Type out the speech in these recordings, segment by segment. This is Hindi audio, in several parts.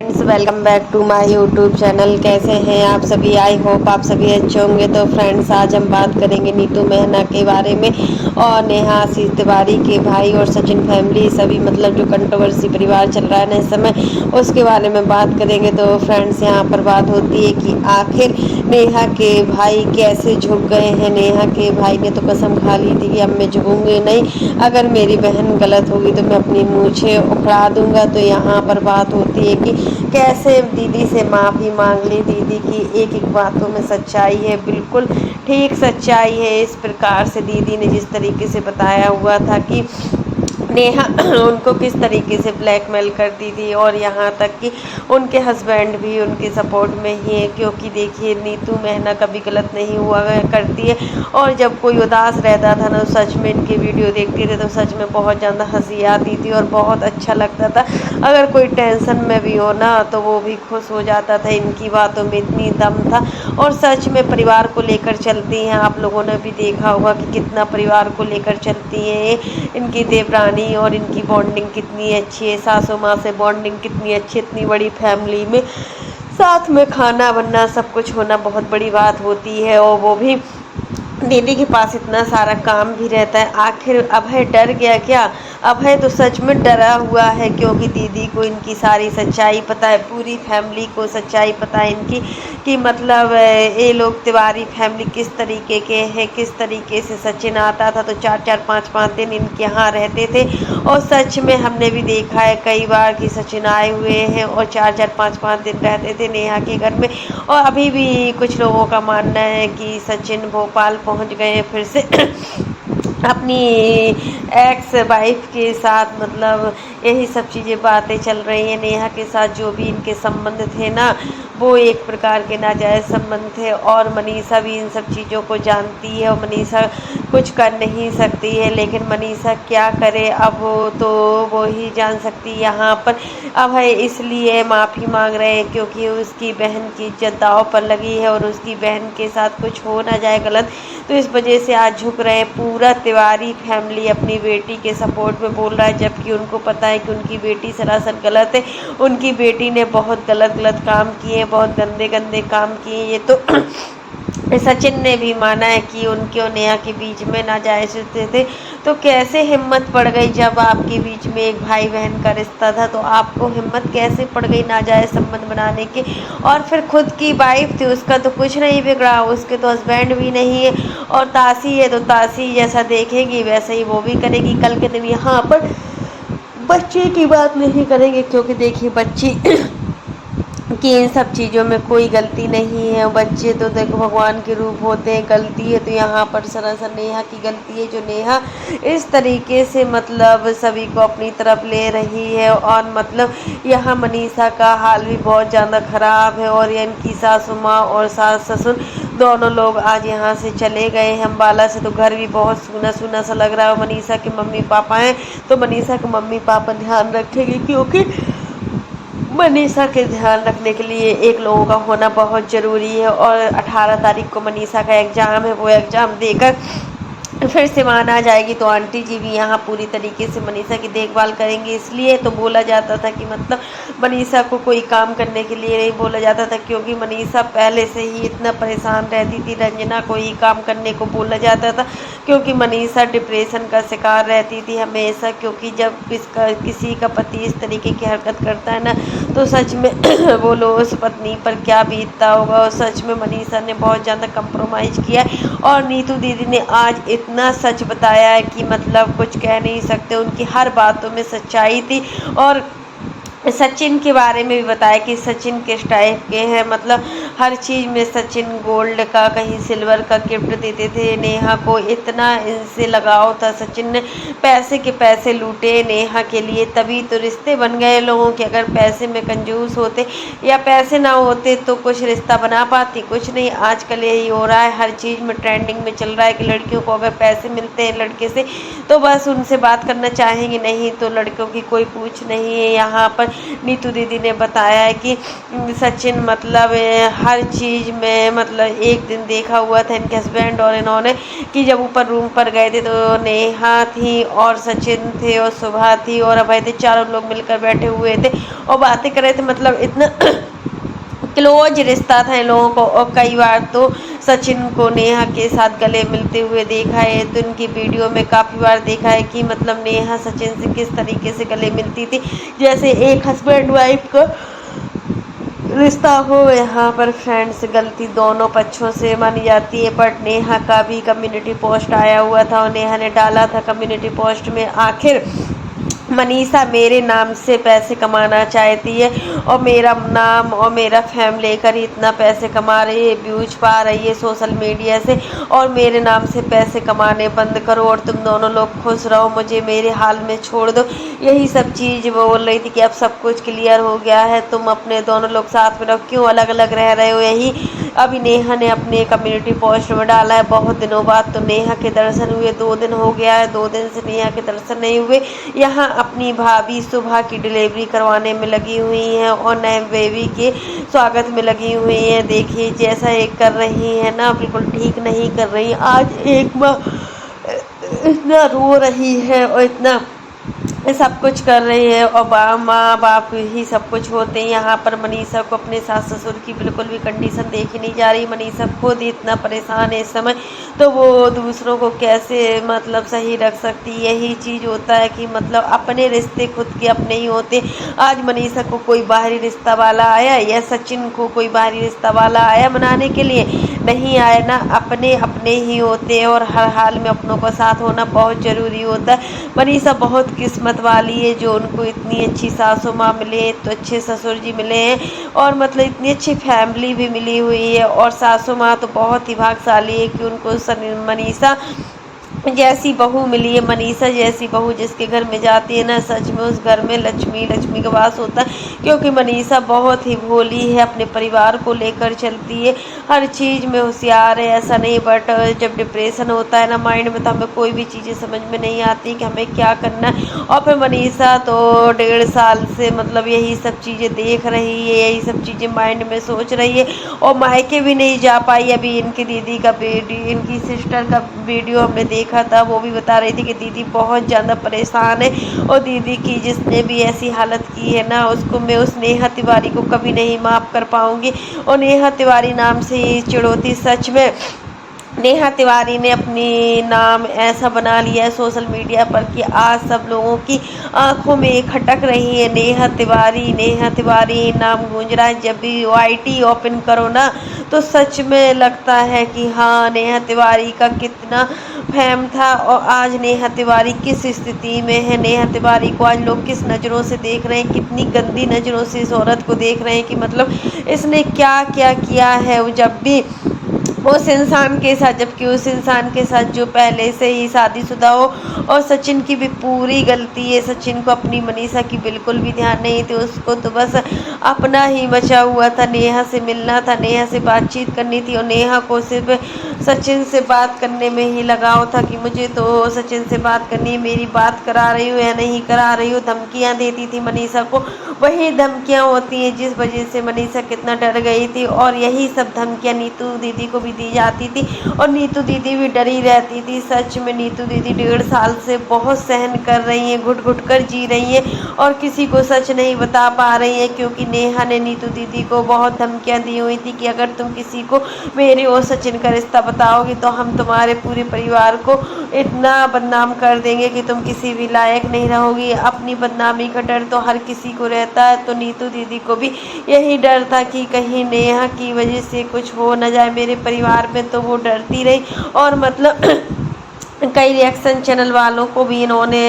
Friends, welcome back to my YouTube channel. कैसे हैं आप सभी? आई होप आप सभी अच्छे होंगे। तो फ्रेंड्स, आज हम बात करेंगे नीतू मेहना के बारे में और नेहा आशीष तिवारी के भाई और सचिन फैमिली सभी मतलब जो कंट्रोवर्सी परिवार चल रहा है ना इस समय, उसके बारे में बात करेंगे। तो फ्रेंड्स, यहाँ पर बात होती है कि आखिर नेहा के भाई कैसे झुक गए हैं। नेहा के भाई ने तो कसम खा ली थी कि अब मैं झुकूंगी नहीं, अगर मेरी बहन गलत होगी तो मैं अपनी मूछें उखड़ा दूंगा। तो यहाँ पर बात होती है कि कैसे दीदी से माफ़ी मांग ली। दीदी की एक एक बातों में सच्चाई है, बिल्कुल ठीक सच्चाई है। इस प्रकार से दीदी ने जिस तरीके से बताया हुआ था कि नेहा उनको किस तरीके से ब्लैकमेल करती थी, और यहाँ तक कि उनके हस्बैंड भी उनके सपोर्ट में ही है, क्योंकि देखिए नीतू मेहना कभी गलत नहीं हुआ करती है। और जब कोई उदास रहता था ना, सच में इनके वीडियो देखते थे तो सच में बहुत ज़्यादा हंसी आती थी और बहुत अच्छा लगता था। अगर कोई टेंशन में भी हो ना तो वो भी खुश हो जाता था। इनकी बातों में इतनी दम था और सच में परिवार को लेकर चलती हैं। आप लोगों ने भी देखा होगा कि कितना परिवार को लेकर चलती हैं इनकी देवरानी, और इनकी बॉन्डिंग कितनी अच्छी है। सासू माँ से बॉन्डिंग कितनी अच्छी, इतनी बड़ी फैमिली में साथ में खाना बनना सब कुछ होना बहुत बड़ी बात होती है। और वो भी दीदी के पास इतना सारा काम भी रहता है। आखिर अभय डर गया क्या? अभय तो सच में डरा हुआ है, क्योंकि दीदी को इनकी सारी सच्चाई पता है, पूरी फैमिली को सच्चाई पता है इनकी कि मतलब ये लोग तिवारी फैमिली किस तरीके के हैं, किस तरीके से सचिन आता था तो 4-4 5-5 दिन इनके यहाँ रहते थे। और सच में हमने भी देखा है कई बार कि सचिन आए हुए हैं और 4-4 5-5 दिन रहते थे नेहा के घर में। और अभी भी कुछ लोगों का मानना है कि सचिन भोपाल पहुंच गए फिर से अपनी एक्स वाइफ के साथ, मतलब यही सब चीज़ें बातें चल रही हैं। नेहा के साथ जो भी इनके संबंध थे ना, वो एक प्रकार के नाजायज़ संबंध थे। और मनीषा भी इन सब चीज़ों को जानती है और मनीषा कुछ कर नहीं सकती है। लेकिन मनीषा क्या करे, अब वो ही जान सकती है। यहाँ पर अब है इसलिए माफ़ी मांग रहे हैं क्योंकि उसकी बहन की इज्जत दांव पर लगी है और उसकी बहन के साथ कुछ हो ना जाए गलत, तो इस वजह से आज झुक रहे हैं। पूरा तिवारी फैमिली अपनी बेटी के सपोर्ट में बोल रहा है, जबकि उनको पता है कि उनकी बेटी सरासर गलत है। उनकी बेटी ने बहुत गलत गलत काम किए, बहुत गंदे गंदे काम किए। ये तो सचिन ने भी माना है कि उनके और नेहा के बीच में नाजायज़ रिश्ते थे। तो कैसे हिम्मत पड़ गई, जब आपके बीच में एक भाई बहन का रिश्ता था तो आपको हिम्मत कैसे पड़ गई नाजायज़ संबंध बनाने की? और फिर खुद की वाइफ थी, उसका तो कुछ नहीं बिगड़ा, उसके तो हस्बैंड भी नहीं है। और तासी है तो तासी जैसा देखेगी वैसा ही वो भी करेगी। कल के दिन यहाँ पर बच्चे की बात नहीं करेंगे, क्योंकि देखिए बच्ची कि इन सब चीज़ों में कोई गलती नहीं है। बच्चे तो देखो भगवान के रूप होते हैं। गलती है तो यहाँ पर सरासर नेहा की गलती है, जो नेहा इस तरीके से मतलब सभी को अपनी तरफ ले रही है। और मतलब यहाँ मनीषा का हाल भी बहुत ज़्यादा ख़राब है। और इनकी सासू माँ और सास ससुर दोनों लोग आज यहाँ से चले गए हैं अम्बाला से, तो घर भी बहुत सूना सूना सा लग रहा है। मनीषा के मम्मी पापा हैं तो मनीषा के मम्मी पापा ध्यान रखेंगे, क्योंकि मनीषा के ध्यान रखने के लिए एक लोगों का होना बहुत ज़रूरी है। और 18 तारीख को मनीषा का एग्ज़ाम है, वो एग्ज़ाम देकर फिर से मान आ जाएगी। तो आंटी जी भी यहाँ पूरी तरीके से मनीषा की देखभाल करेंगी। इसलिए तो बोला जाता था कि मतलब मनीषा को कोई काम करने के लिए नहीं बोला जाता था, क्योंकि मनीषा पहले से ही इतना परेशान रहती थी। रंजना को ही काम करने को बोला जाता था, क्योंकि मनीषा डिप्रेशन का शिकार रहती थी हमेशा। क्योंकि जब किसी का पति इस तरीके की हरकत करता है ना, तो सच में बोलो उस पत्नी पर क्या बीतता होगा। और सच में मनीषा ने बहुत ज़्यादा कंप्रोमाइज़ किया है। और नीतू दीदी ने आज इतना सच बताया है कि मतलब कुछ कह नहीं सकते। उनकी हर बातों में सच्चाई थी। और सचिन के बारे में भी बताया कि सचिन किस टाइप के हैं, मतलब हर चीज़ में सचिन गोल्ड का, कहीं सिल्वर का गिफ्ट देते थे नेहा को। इतना इनसे लगाव था, सचिन ने पैसे के पैसे लूटे नेहा के लिए, तभी तो रिश्ते बन गए लोगों के। अगर पैसे में कंजूस होते या पैसे ना होते तो कुछ रिश्ता बना पाती? कुछ नहीं। आजकल यही हो रहा है, हर चीज़ में ट्रेंडिंग में चल रहा है कि लड़कियों को अगर पैसे मिलते हैं लड़के से तो बस उनसे बात करना चाहेंगे, नहीं तो लड़कों की कोई पूछ नहीं है। यहाँ पर नीतू दीदी ने बताया है कि सचिन मतलब हर चीज़ में मतलब एक दिन देखा हुआ था इनके हस्बैंड और इन्होंने कि जब ऊपर रूम पर गए थे तो नेहा थी और सचिन थे और सुभा थी और अभय थे, चारों लोग मिलकर बैठे हुए थे और बातें कर रहे थे। मतलब इतना क्लोज रिश्ता था इन लोगों को। और कई बार तो सचिन को नेहा के साथ गले मिलते हुए देखा है, तो इनकी वीडियो में काफ़ी बार देखा है कि मतलब नेहा सचिन से किस तरीके से गले मिलती थी, जैसे एक हस्बैंड वाइफ का रिश्ता हो। यहाँ पर फ्रेंड्स गलती दोनों पक्षों से मानी जाती है, बट नेहा का भी कम्युनिटी पोस्ट आया हुआ था और नेहा ने डाला था कम्युनिटी पोस्ट में, आखिर मनीषा मेरे नाम से पैसे कमाना चाहती है और मेरा नाम और मेरा फैम लेकर ही इतना पैसे कमा रही है, व्यूज पा रही है सोशल मीडिया से, और मेरे नाम से पैसे कमाने बंद करो और तुम दोनों लोग खुश रहो, मुझे मेरे हाल में छोड़ दो। यही सब चीज़ वो बोल रही थी कि अब सब कुछ क्लियर हो गया है, तुम अपने दोनों लोग साथ में रहो, क्यों अलग अलग रह रहे हो। यही अभी नेहा ने अपने कम्युनिटी पोस्ट में डाला है। बहुत दिनों बाद तो नेहा के दर्शन हुए, 2 दिन हो गया है, 2 दिन से नेहा के दर्शन नहीं हुए। यहाँ अपनी भाभी सुबह की डिलीवरी करवाने में लगी हुई हैं और नए बेबी के स्वागत में लगी हुई हैं। देखिए जैसा एक कर रही है ना, बिल्कुल ठीक नहीं कर रही। आज एक माँ इतना रो रही है और इतना सब कुछ कर रही है और माँ बाप ही सब कुछ होते हैं। यहाँ पर मनीषा को अपने सास ससुर की बिल्कुल भी कंडीशन देखी नहीं जा रही। मनीषा खुद इतना परेशान है इस समय, तो वो दूसरों को कैसे मतलब सही रख सकती। यही चीज़ होता है कि मतलब अपने रिश्ते खुद के अपने ही होते। आज मनीषा को कोई बाहरी रिश्ता वाला आया या सचिन को कोई बाहरी रिश्ता वाला आया मनाने के लिए, नहीं आया ना, अपने अपने ही होते हैं और हर हाल में अपनों का साथ होना बहुत ज़रूरी होता है। मनीषा बहुत किस्मत वाली है जो उनको इतनी अच्छी सासू माँ मिले, तो अच्छे ससुर जी मिले हैं और मतलब इतनी अच्छी फैमिली भी मिली हुई है। और सासू माँ तो बहुत ही भाग्यशाली है कि उनको मनीषा जैसी बहू मिली है। मनीषा जैसी बहू जिसके घर में जाती है ना, सच में उस घर में लक्ष्मी लक्ष्मी का वास होता है, क्योंकि मनीषा बहुत ही भोली है, अपने परिवार को लेकर चलती है, हर चीज़ में होशियार है। ऐसा नहीं, बट जब डिप्रेशन होता है ना माइंड में, तो हमें कोई भी चीज़ें समझ में नहीं आती कि हमें क्या करना है। और फिर मनीषा तो 1.5 साल से मतलब यही सब चीज़ें देख रही है, यही सब चीज़ें माइंड में सोच रही है और मायके भी नहीं जा पाई। अभी इनकी दीदी का इनकी सिस्टर का वीडियो हमने देखा था, वो भी बता रही थी कि दीदी बहुत ज़्यादा परेशान है और दीदी की जिसने भी ऐसी हालत की है ना, उसको मैं उस नेहा तिवारी को कभी नहीं माफ़ कर पाऊँगी। और नेहा तिवारी नाम से ही चिढ़ोती, सच में नेहा तिवारी ने अपनी नाम ऐसा बना लिया है सोशल मीडिया पर कि आज सब लोगों की आंखों में खटक रही है नेहा तिवारी। नेहा तिवारी नाम गूंज रहा है, जब भी वाईटी ओपन करो ना तो सच में लगता है कि हाँ नेहा तिवारी का कितना फेम था और आज नेहा तिवारी किस स्थिति में है। नेहा तिवारी को आज लोग किस नज़रों से देख रहे हैं, कितनी गंदी नज़रों से इस औरत को देख रहे हैं कि मतलब इसने क्या क्या किया है। वो जब भी उस इंसान के साथ, जबकि उस इंसान के साथ जो पहले से ही शादीशुदा हो, और सचिन की भी पूरी गलती है। सचिन को अपनी मनीषा की बिल्कुल भी ध्यान नहीं थी, उसको तो बस अपना ही बचा हुआ था, नेहा से मिलना था, नेहा से बातचीत करनी थी और नेहा को सिर्फ सचिन से बात करने में ही लगाव था कि मुझे तो सचिन से बात करनी है, मेरी बात करा रही हो या नहीं करा रही हो। धमकियाँ देती थी मनीषा को, वही धमकियाँ होती हैं जिस वजह से मनीषा कितना डर गई थी और यही सब धमकियाँ नीतू दीदी को भी दी जाती थी और नीतू दीदी भी डरी रहती थी। सच में नीतू दीदी 1.5 साल से बहुत सहन कर रही हैं, घुट घुट कर जी रही हैं और किसी को सच नहीं बता पा रही हैं, क्योंकि नेहा ने नीतू दीदी को बहुत धमकियाँ दी हुई थी कि अगर तुम किसी को मेरे और सचिन का रिश्ता बताओगे तो हम तुम्हारे पूरे परिवार को इतना बदनाम कर देंगे कि तुम किसी भी लायक नहीं रहोगी। अपनी बदनामी का डर तो हर किसी को रहता है, तो नीतू दीदी को भी यही डर था कि कहीं नेहा की वजह से कुछ हो न जाए मेरे परिवार में, तो वो डरती रही। और मतलब कई रिएक्शन चैनल वालों को भी इन्होंने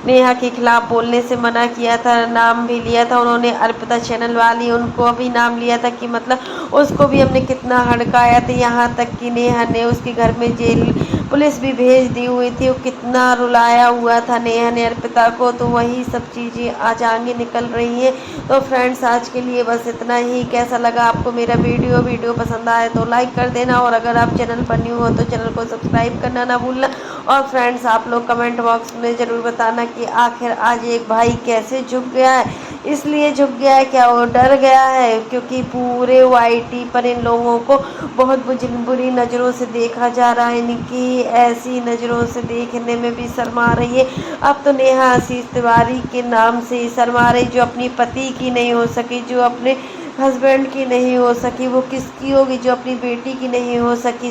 नेहा के खिलाफ बोलने से मना किया था, नाम भी लिया था उन्होंने। अर्पिता चैनल वाली, उनको भी नाम लिया था कि मतलब उसको भी हमने कितना हड़काया था, यहाँ तक कि नेहा ने उसके घर में जेल पुलिस भी भेज दी हुई थी। वो कितना रुलाया हुआ था नेहा ने अर्पिता को, तो वही सब चीज़ें आज आगे निकल रही हैं। तो फ्रेंड्स आज के लिए बस इतना ही। कैसा लगा आपको मेरा वीडियो पसंद आए तो लाइक कर देना और अगर आप चैनल पर न्यू हो तो चैनल को सब्सक्राइब करना ना भूलना। और फ्रेंड्स आप लोग कमेंट बॉक्स में ज़रूर बताना कि आखिर आज एक भाई कैसे झुक गया है इसलिए झुक गया है क्या, वो डर गया है? क्योंकि पूरे वाईटी पर इन लोगों को बहुत बुरी नज़रों से देखा जा रहा है। इनकी ऐसी नज़रों से देखने में भी शर्मा रही है। अब तो नेहा आशीष तिवारी के नाम से ही शर्मा रही, जो अपनी पति की नहीं हो सकी, जो अपने हस्बैंड की नहीं हो सकी, वो किसकी होगी? जो अपनी बेटी की नहीं हो सकी,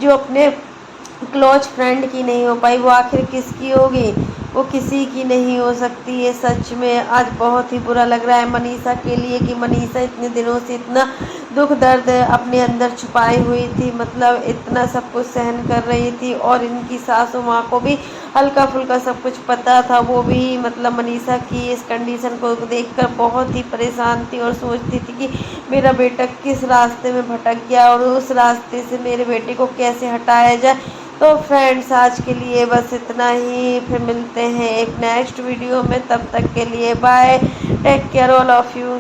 जो अपने क्लोज फ्रेंड की नहीं हो पाई, वो आखिर किसकी होगी? वो किसी की नहीं हो सकती है। सच में आज बहुत ही बुरा लग रहा है मनीषा के लिए कि मनीषा इतने दिनों से इतना दुख दर्द अपने अंदर छुपाई हुई थी, मतलब इतना सब कुछ सहन कर रही थी, और इनकी सासू माँ को भी हल्का फुल्का सब कुछ पता था। वो भी मतलब मनीषा की इस कंडीशन को देखकर बहुत ही परेशान थी और सोचती थी कि मेरा बेटा किस रास्ते में भटक गया और उस रास्ते से मेरे बेटे को कैसे हटाया जाए। तो फ्रेंड्स आज के लिए बस इतना ही, फिर मिलते हैं एक नेक्स्ट वीडियो में। तब तक के लिए bye, take care all of you.